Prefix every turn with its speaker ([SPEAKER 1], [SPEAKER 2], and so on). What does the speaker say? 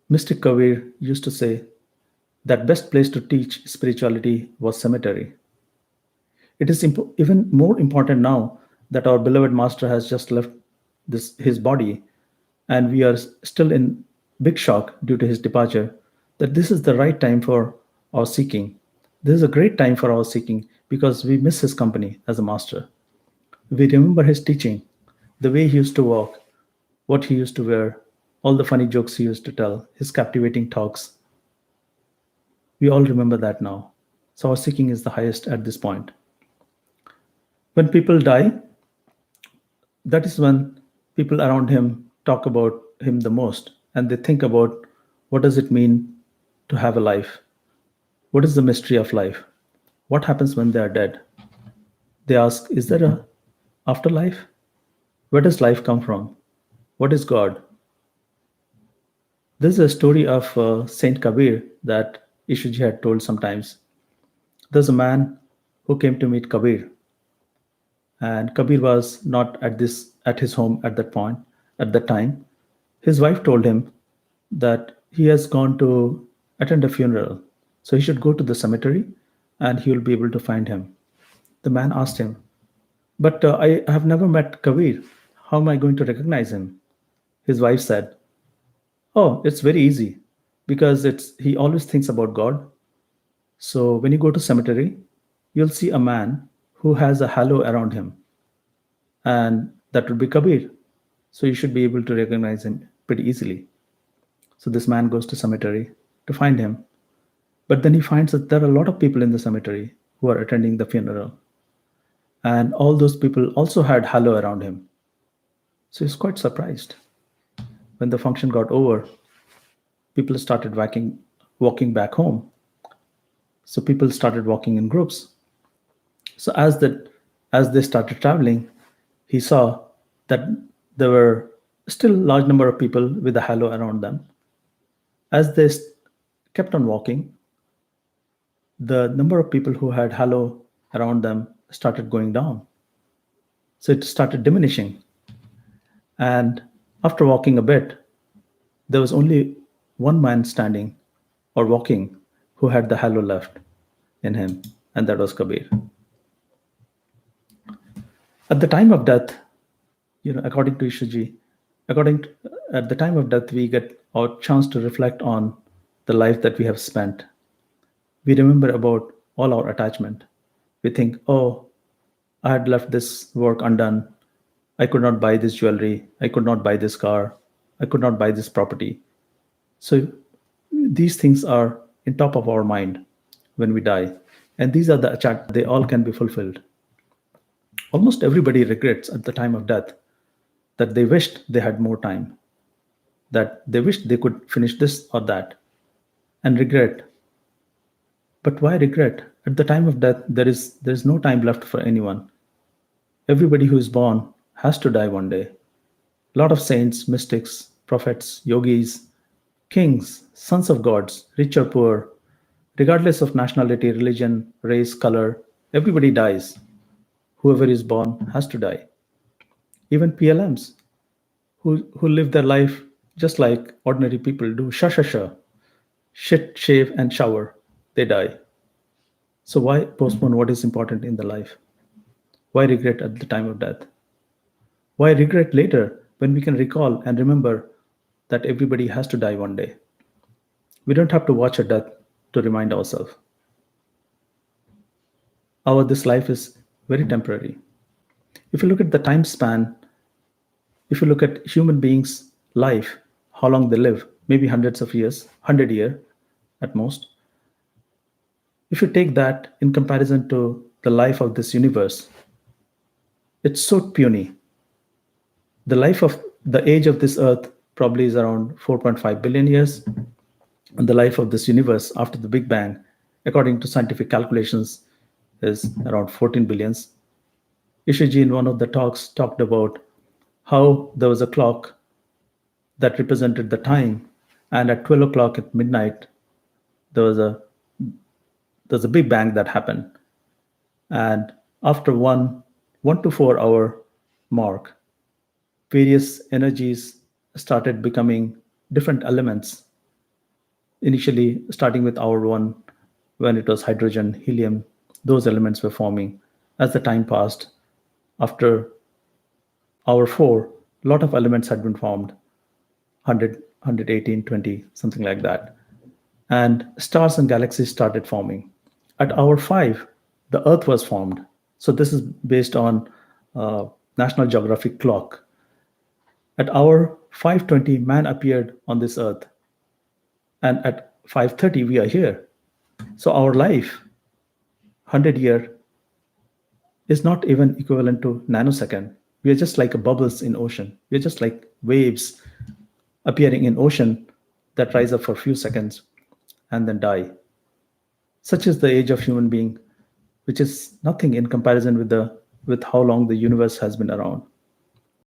[SPEAKER 1] Mystic Kabir used to say that best place to teach spirituality was cemetery. It is even more important now that our beloved master has just left his body, and we are still in big shock due to his departure, that this is the right time for our seeking. This is a great time for our seeking because we miss his company as a master. We remember his teaching, the way he used to walk, what he used to wear, all the funny jokes he used to tell, his captivating talks. We all remember that now. So our seeking is the highest at this point. When people die, that is when people around him talk about him the most, and they think about what does it mean to have a life? What is the mystery of life? What happens when they are dead? They ask, is there a afterlife? Where does life come from? What is God? This is a story of Saint Kabir that Ishwar had told sometimes. There's a man who came to meet Kabir, and Kabir was not at his home at that time. His wife told him that he has gone to attend a funeral, so he should go to the cemetery and he will be able to find him. The man asked him, but I have never met Kabir. How am I going to recognize him? His wife said, oh, it's very easy because he always thinks about God. So when you go to cemetery, you'll see a man who has a halo around him, and that would be Kabir. So you should be able to recognize him pretty easily. So this man goes to cemetery to find him, but then he finds that there are a lot of people in the cemetery who are attending the funeral, and all those people also had halo around him. So he's quite surprised. When the function got over, people started walking back home. So people started walking in groups. So as they started traveling, he saw that there were still a large number of people with a halo around them. As they kept on walking, the number of people who had halo around them started going down. So it started diminishing. And after walking a bit, there was only one man standing or walking who had the halo left in him, and that was Kabir. At the time of death, according to Ishiji, at the time of death, we get our chance to reflect on the life that we have spent. We remember about all our attachment. We think, oh, I had left this work undone. I could not buy this jewelry. I could not buy this car. I could not buy this property. So these things are in top of our mind when we die. And these are the attachments, they all can be fulfilled. Almost everybody regrets at the time of death that they wished they had more time, that they wished they could finish this or that, and regret. But why regret? At the time of death, there is no time left for anyone. Everybody who is born has to die one day. A lot of saints, mystics, prophets, yogis, kings, sons of gods, rich or poor, regardless of nationality, religion, race, color, everybody dies. Whoever is born has to die. Even PLMs, who live their life just like ordinary people do, shit, shave, and shower, they die. So why postpone what is important in the life? Why regret at the time of death? Why regret later when we can recall and remember that everybody has to die one day? We don't have to watch a death to remind ourselves. This life is very temporary. If you look at the time span, if you look at human beings' life, how long they live, maybe hundreds of years, 100 years at most. If you take that in comparison to the life of this universe, it's so puny. The age of this earth probably is around 4.5 billion years, and the life of this universe after the Big Bang, according to scientific calculations, is around 14 billions. Ishiji in one of the talks talked about how there was a clock that represented the time, and at 12 o'clock at midnight, there was a Big Bang that happened. And after 1 to 4 hour mark, various energies started becoming different elements, initially starting with hour one, when it was hydrogen, helium, those elements were forming. As the time passed, after hour four, a lot of elements had been formed, 100, 118, 20, something like that. And stars and galaxies started forming. At hour five, the Earth was formed. So this is based on uh, National Geographic clock. At hour 5:20, man appeared on this Earth, and at 5:30, we are here. So our life, 100 year, is not even equivalent to nanosecond. We are just like bubbles in ocean. We are just like waves appearing in ocean that rise up for a few seconds and then die. Such is the age of human being, which is nothing in comparison with how long the universe has been around.